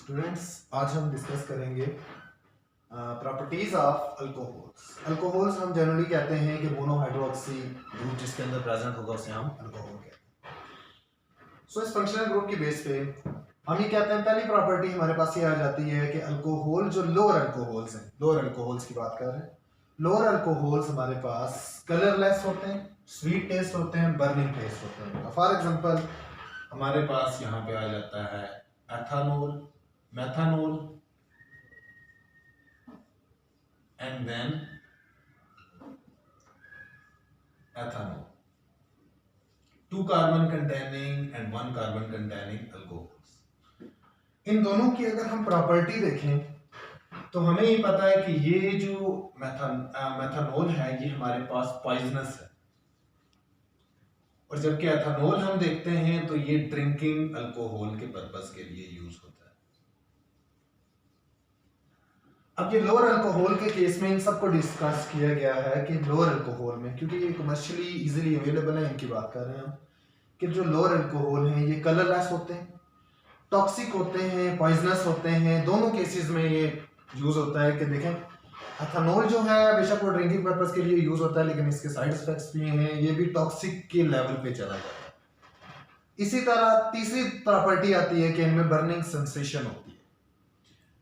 Students, आज हम discuss करेंगे प्रॉपर्टीज ऑफ अल्कोहल्स। अल्कोहल्स हम जनरली कहते हैं कि मोनोहाइड्रोक्सी ग्रुप जिसके अंदर प्रेजेंट होगा उसे हम अल्कोहल कहते हैं। सो इस फंक्शनल ग्रुप की बेस पे हम ये कहते हैं, पहली प्रॉपर्टी हमारे पास ये आ जाती है कि अल्कोहल जो लोअर अल्कोहल्स हैं, लोअर अल्कोहल्स की बात कर रहे हैं, लोअर अल्कोहल्स हमारे पास कलरलेस होते हैं, स्वीट टेस्ट होते हैं, बर्निंग टेस्ट होते हैं। फॉर एग्जांपल हमारे पास यहाँ पे आ जाता है ethanol, methanol, and then ethanol, 2 carbon containing and 1 carbon containing alcohols। इन दोनों की अगर हम प्रॉपर्टी देखें तो हमें ये पता है कि ये जो मेथनॉल है ये हमारे पास पॉइजनस है, और जबकि एथानोल हम देखते हैं तो ये ड्रिंकिंग अल्कोहल के पर्पस के लिए यूज होता है। अब ये लोअर अल्कोहल के केस में इन सबको डिस्कस किया गया है कि लोअर अल्कोहल में, क्योंकि ये कमर्शियली इजीली अवेलेबल है, इनकी बात कर रहे हैं हम, कि जो लोअर अल्कोहल हैं ये कलरलेस होते हैं, टॉक्सिक होते हैं, पॉइजनस होते हैं। दोनों केसेस में ये यूज होता है कि देखें एथानोल जो है बेशक वो ड्रिंकिंग पर्पस के लिए यूज होता है, लेकिन इसके साइड इफेक्ट्स भी हैं, ये भी टॉक्सिक के लेवल पे चला जाता है। इसी तरह तीसरी प्रॉपर्टी आती है कि इनमें बर्निंग सेंसेशन होती है।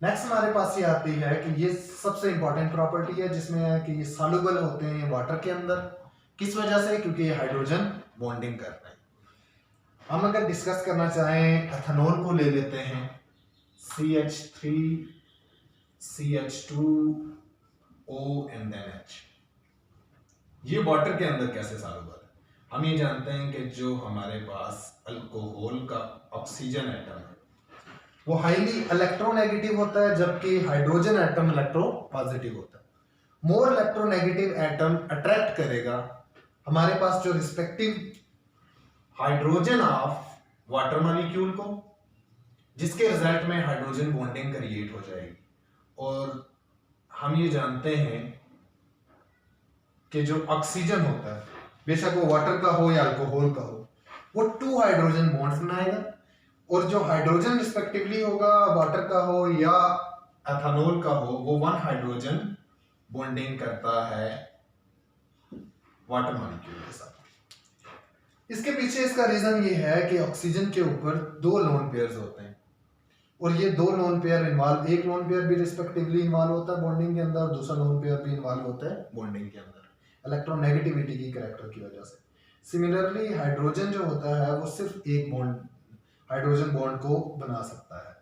नेक्स्ट हमारे पास ये आती है कि ये सबसे इंपॉर्टेंट प्रॉपर्टी है, जिसमें है कि ये सॉल्युबल होते हैं वाटर के अंदर। किस वजह से? क्योंकि ये हाइड्रोजन बॉन्डिंग कर रहे हैं। हम अगर डिस्कस करना चाहें एथेनॉल को ले लेते हैं, CH3 CH2O and then H। ये वाटर के अंदर कैसे सॉल्युबल है? हम ये जानते हैं कि जो हमारे पास अल्कोहल का ऑक्सीजन एटम है वो हाईली इलेक्ट्रोनेगेटिव होता है, जबकि हाइड्रोजन एटम इलेक्ट्रो पॉजिटिव होता है। मोर इलेक्ट्रोनेगेटिव एटम अट्रैक्ट करेगा हमारे पास जो respective hydrogen of water molecule को, जिसके रिजल्ट में हाइड्रोजन बॉन्डिंग क्रिएट हो जाएगी। और हम ये जानते हैं कि जो ऑक्सीजन होता है, बेशक वो वाटर का हो या अल्कोहल का हो, वो 2 हाइड्रोजन बॉन्ड्स बनाएगा, और जो हाइड्रोजन रिस्पेक्टिवली होगा वाटर का हो या एथेनॉल का हो, वो 1 हाइड्रोजन बॉन्डिंग करता है वाटर मॉलिक्यूल के साथ। इसके पीछे इसका रीजन ये है कि ऑक्सीजन के ऊपर 2 लोन पेयर्स होते हैं, और ये 2 लोन पेयर इन्वॉल्व, एक लोन पेयर भी रिस्पेक्टिवली इन्वॉल्व होता है बॉन्डिंग के अंदर, और दूसरा लोन पेयर भी इन्वॉल्व होता है बॉन्डिंग के अंदर इलेक्ट्रोनेगेटिविटी की कैरेक्टर की वजह से। सिमिलरली हाइड्रोजन जो होता है वो सिर्फ एक बॉन्ड, हाइड्रोजन बॉन्ड को बना सकता है।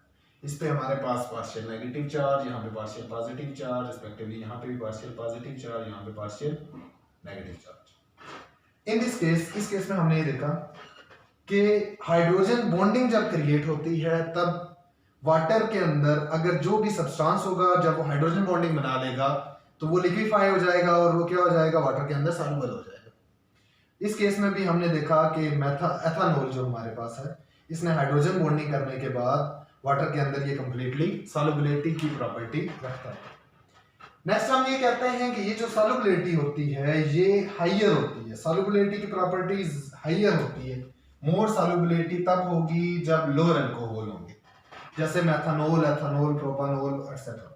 इस पे हमारे पास पार्शियल नेगेटिव चार्ज, यहाँ पे पार्शियल पॉजिटिव चार्ज, रिस्पेक्टिवली यहाँ पे भी पार्शियल पॉजिटिव चार्ज, यहाँ पे partial negative charge. In this case, इस केस में हमने ये देखा कि हाइड्रोजन बॉन्डिंग जब क्रिएट होती है तब वाटर के अंदर अगर जो भी सब्सटेंस होगा, जब वो हाइड्रोजन बॉन्डिंग बना लेगा तो वो लिक्विफाई हो जाएगा, और वो क्या हो जाएगा, वाटर के अंदर सॉल्युबल हो जाएगा। इस केस में भी हमने देखा कि एथेनॉल जो हमारे पास है, इसने हाइड्रोजन बॉन्डिंग करने के बाद वाटर के अंदर ये कंप्लीटली सॉल्युबिलिटी की प्रॉपर्टी रखता है। नेक्स्ट हम ये कहते हैं कि ये जो सॉल्युबिलिटी होती है ये हाइयर होती है, सॉल्युबिलिटी की प्रॉपर्टीज हाइयर होती है। मोर सॉल्युबिलिटी तब होगी जब लोअर अल्कोहल होंगे, जैसे मेथनॉल, एथेनॉल, प्रोपानॉल एक्सेट्रा।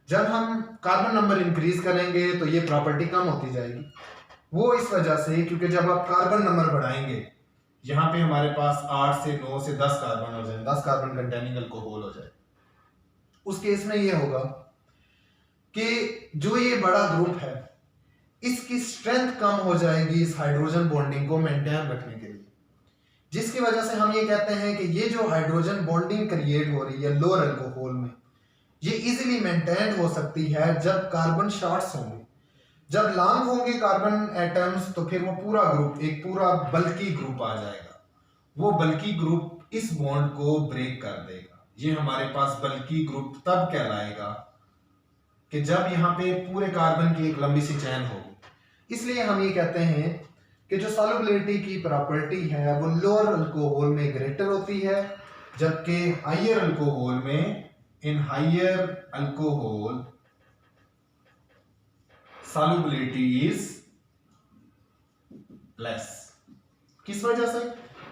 जब हम कार्बन नंबर इंक्रीज करेंगे तो ये प्रॉपर्टी कम होती जाएगी। वो इस वजह से क्योंकि जब आप कार्बन नंबर बढ़ाएंगे, यहाँ पे हमारे पास 8 से 9 से 10 कार्बन हो जाए, 10 कार्बन कंटेनिंग अल्कोहल हो जाए, उस केस में ये होगा कि जो ये बड़ा ग्रुप है इसकी स्ट्रेंथ कम हो जाएगी इस हाइड्रोजन बॉन्डिंग को मेंटेन रखने के लिए, जिसकी वजह से हम ये कहते हैं कि ये जो हाइड्रोजन बॉन्डिंग क्रिएट हो रही है लोअर अल्कोहल में, ये इजीली मेंटेन हो सकती है जब कार्बन शॉर्ट्स होंगे। जब लॉन्ग होंगे कार्बन एटम्स तो फिर वो पूरा ग्रुप, एक पूरा बल्कि ग्रुप आ जाएगा। वो बल्कि ग्रुप इस बॉन्ड को ब्रेक कर देगा। ये हमारे पास बल्कि ग्रुप तब कहलाएगा कि जब यहाँ पे पूरे कार्बन की एक लंबी सी चेन होगी। इसलिए हम ये कहते हैं कि जो सॉल्युबिलिटी की प्रॉपर्टी है वो लोअर अल्कोहल में ग्रेटर होती है, जबकि हाइयर अल्कोहल में, in higher alcohol solubility is less। किस वजह से?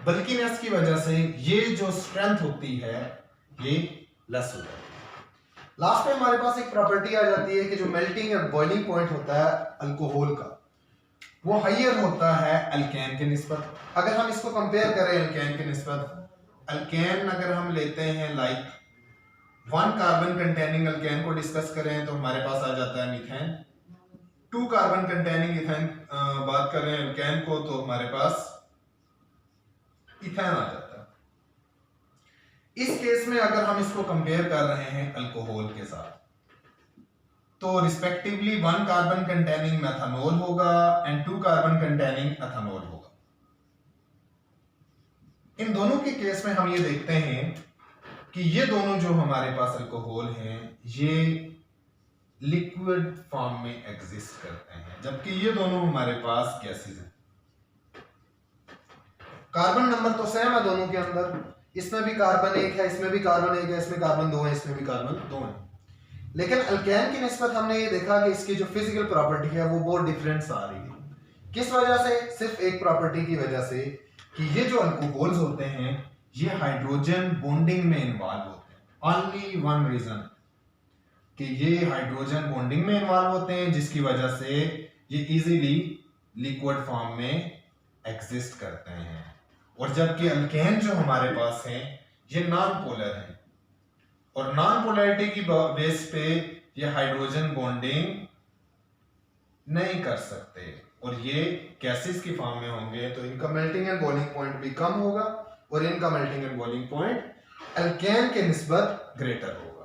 बल्किनेस की वजह से। ये जो स्ट्रेंथ होती है ये लेस हो जाती है। लास्ट में हमारे पास एक प्रॉपर्टी आ जाती है कि जो मेल्टिंग और बॉइलिंग पॉइंट होता है अल्कोहल का, वो हाइयर होता है अल्केन के निस्बत। अगर हम इसको कंपेयर करें अल्केन के निस्बत, अल्केन अगर हम लेते हैं लाइक 1 कार्बन कंटेनिंग अल्केन को डिस्कस करें तो हमारे पास आ जाता है मीथेन। 2 कार्बन कंटेनिंग इथेन बात कर रहे हैं अल्केन को तो हमारे पास इथेन आ जाता है। इस केस में अगर हम इसको कंपेयर कर रहे हैं अल्कोहल के साथ तो रिस्पेक्टिवली 1 कार्बन कंटेनिंग मेथनॉल होगा एंड 2 कार्बन कंटेनिंग एथनॉल होगा। इन दोनों के केस में हम ये देखते हैं कि ये दोनों जो हमारे पास अल्कोहल हैं ये लिक्विड फॉर्म में एग्जिस्ट करते हैं, जबकि ये दोनों हमारे पास गैसेस हैं। कार्बन नंबर तो सेम है दोनों के अंदर, इसमें भी कार्बन 1 है, इसमें भी कार्बन 1 है, इसमें कार्बन 2 है, इसमें भी कार्बन 2 है। लेकिन अल्केन की निस्बत हमने ये देखा कि इसकी जो फिजिकल प्रॉपर्टी है वो बहुत डिफरेंस आ रही है। किस वजह से? सिर्फ एक प्रॉपर्टी की वजह से कि ये जो अल्कोहल्स होते हैं ये हाइड्रोजन बॉन्डिंग में इन्वॉल्व होते हैं। ओनली वन रीजन कि ये हाइड्रोजन बॉन्डिंग में इन्वॉल्व होते हैं जिसकी वजह से ये इजीली लिक्विड फॉर्म में एग्जिस्ट करते हैं। और जबकि अल्केन जो हमारे पास हैं ये नॉन पोलर हैं और नॉन पोलैरिटी की बेस पे ये हाइड्रोजन बॉन्डिंग नहीं कर सकते और ये गैसेस की फॉर्म में होंगे तो इनका मेल्टिंग एंड बॉइलिंग पॉइंट भी कम होगा और इनका melting and boiling point alkane के निस्बत ग्रेटर होगा।